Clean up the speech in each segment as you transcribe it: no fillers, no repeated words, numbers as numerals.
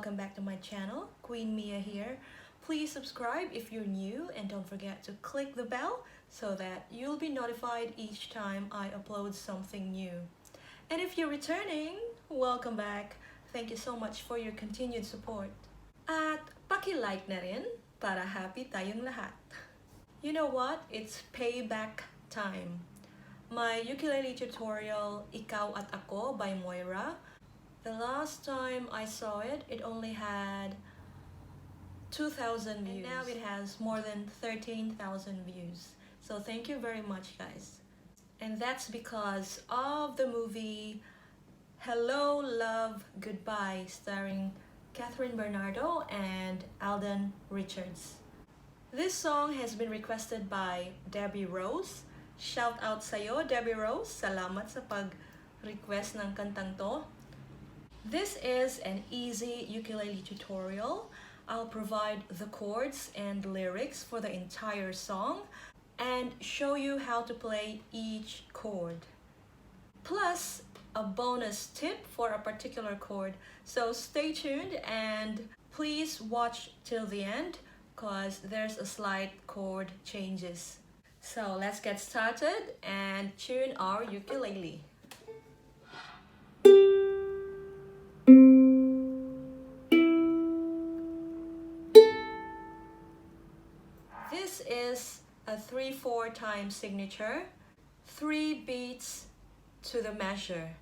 welcome back to my channel. Queen Mia here. Please subscribe if you're new and don't forget to click the bell so that you'll be notified each time I upload something new. And if you're returning, welcome back. Thank you so much for your continued support. At paki-like na rin para happy tayong lahat. You know what? It's payback time. My ukulele tutorial, Ikaw at Ako by Moira. The last time I saw it, it only had 2,000 views. And now it has more than 13,000 views. So thank you very much, guys. And that's because of the movie Hello, Love, Goodbye, starring Catherine Bernardo and Alden Richards. This song has been requested by Debbie Rose. Shout out sa'yo, Debbie Rose. Salamat sa pag-request ng kantang to. This is an easy ukulele tutorial. I'll provide the chords and lyrics for the entire song and show you how to play each chord. Plus, a bonus tip for a particular chord. So stay tuned and please watch till the end because there's a slight chord changes. So let's get started and tune our ukulele. This is a 3/4 time signature, 3 beats to the measure.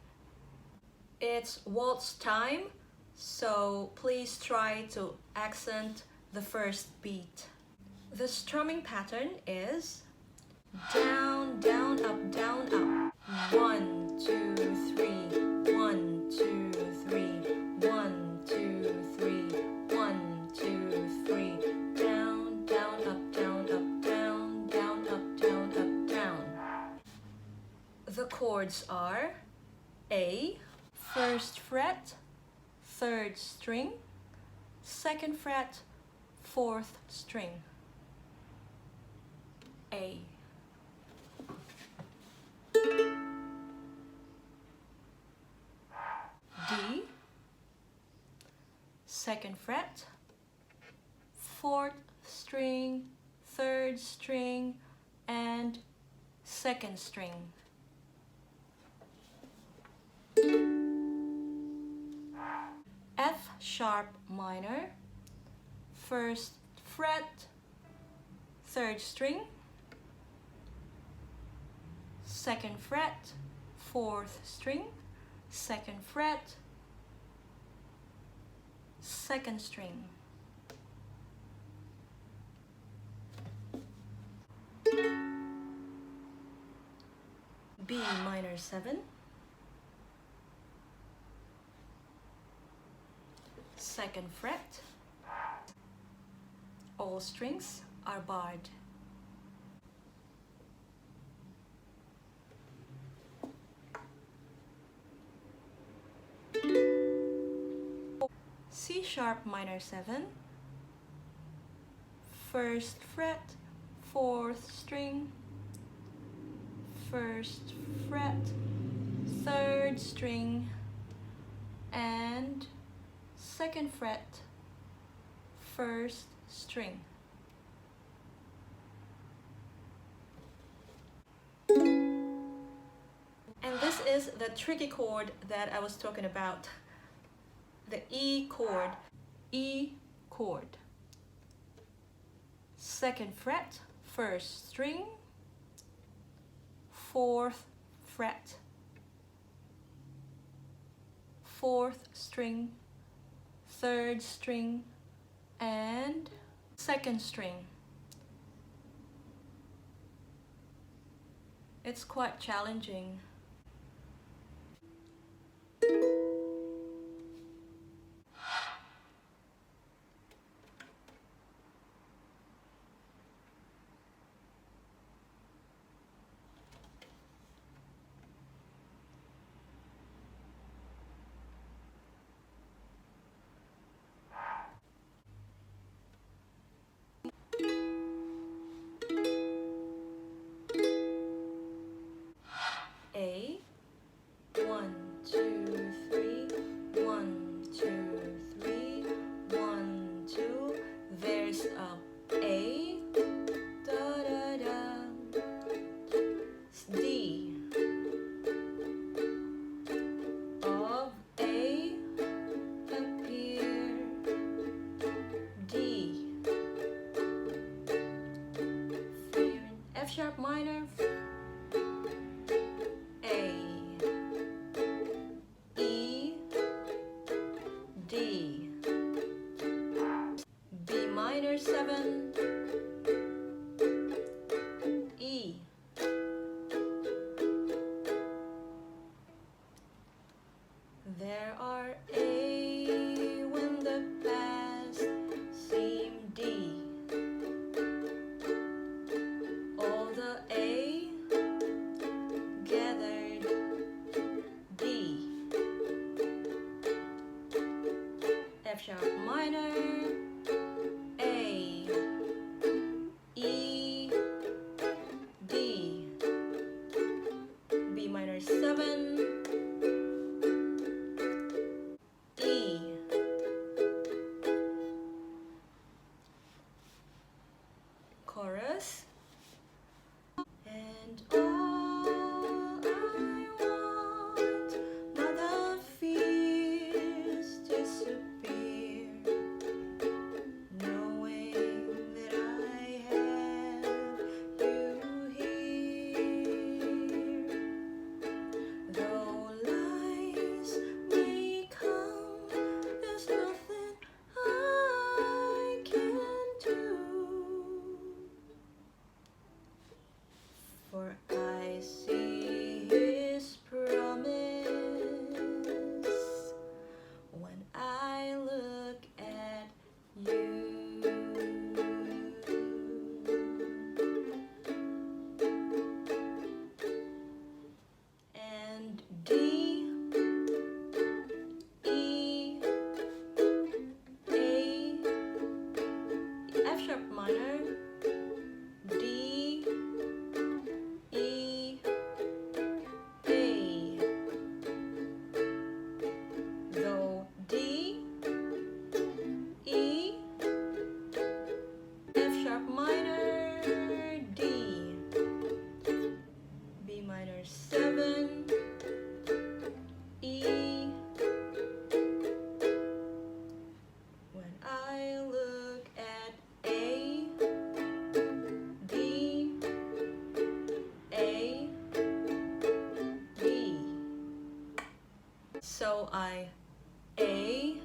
It's waltz time, so please try to accent the first beat. The strumming pattern is down, down, up, down, up. 1, 2, 3. 1, 2, 3. 1, 2, 3. 1, 2, 3. Down, down, up, down, up, down, down, up, down, up, down. The chords are A, 1st fret, 3rd string, 2nd fret, 4th string. A. D, 2nd fret, 4th string, 3rd string, and 2nd string. F sharp minor, 1st fret, 3rd string, 2nd fret, 4th string, 2nd fret, 2nd string. B minor 7, 2nd fret. All strings are barred. C sharp minor 7, 1st fret, 4th string, 1st fret, 3rd string, and 2nd fret, 1st string. And this is the tricky chord that I was talking about. The E chord. E chord. 2nd fret, 1st string, 4th fret, 4th string, 3rd string, and 2nd string. It's quite challenging. A, minor 7, E. There are A when the past seemed D. All the A gathered D. F sharp minor, A, E, D, B minor 7, E. Chorus. And all I want, mother fears disappear, knowing that I have you here. Though lies may come, there's nothing I can do, for I see His promise when I look at you. And D, E, A, F sharp minor, D, E, A. Though D, E, F sharp minor, D, B minor 7, E. When I look at A, D, A, B. So I A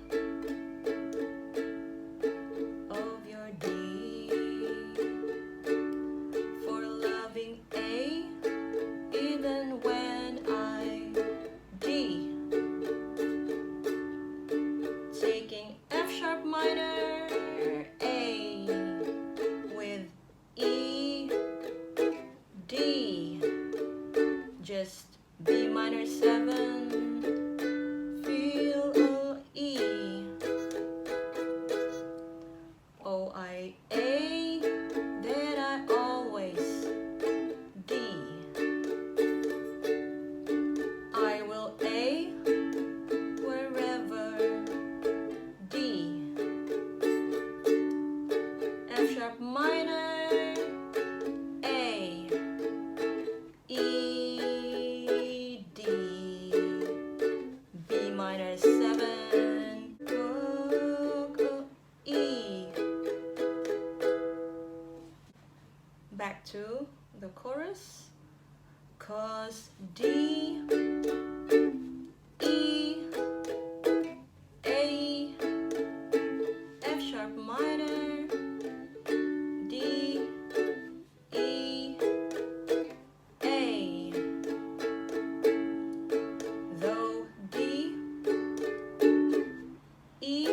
of your D, for loving A even when I D. Taking F sharp minor, A with E, D, just B minor 7, feel a E. Oh, I A, that I always D. I will A wherever D. F sharp minor, A, E, D, B minor 7, go, E. Back to the chorus. 'Cause D, E, A, F sharp minor, D, E, A. Though D, E,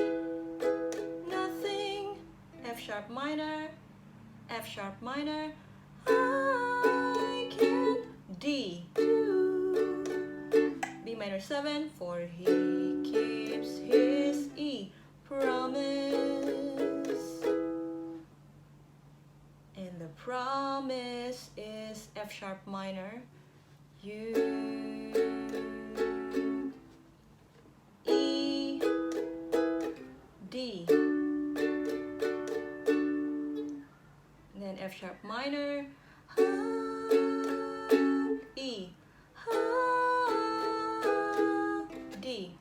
nothing, F sharp minor, F sharp minor, I can't D, do. B minor 7, for He keeps His E promise. And the promise is F sharp minor, you. E, D. Then F sharp minor, E, D.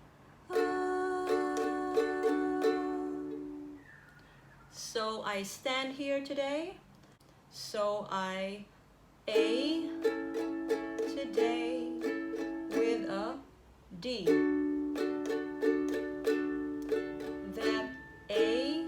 So I stand here today, so I A today with a D. That A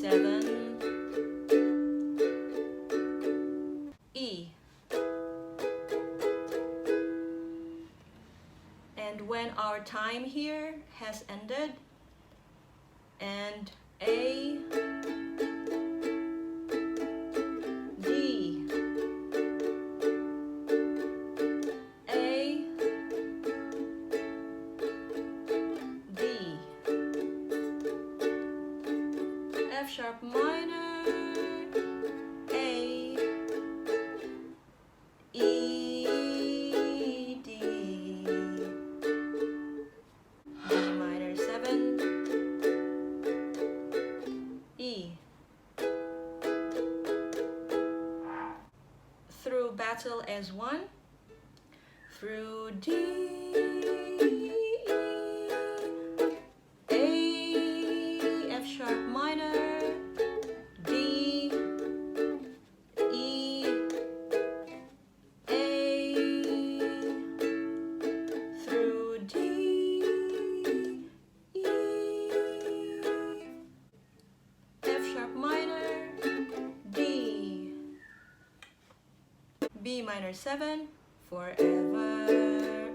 7, E. And when our time here has ended, and A, D, A, D, F sharp minor, A, E, D, D minor 7, E. Through battle as one, through D, A, F sharp minor, D, E, A, through D, E, F sharp minor, D, B minor 7, forever,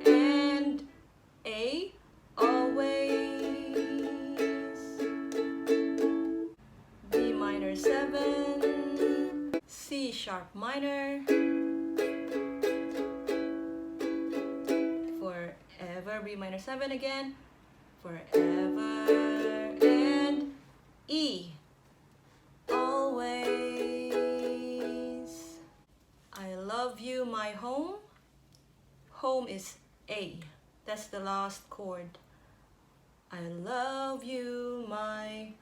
and A, always, B minor 7, C sharp minor, forever, B minor 7 again, forever, and E, always. I love you, my home. Home is A. That's the last chord. I love you, my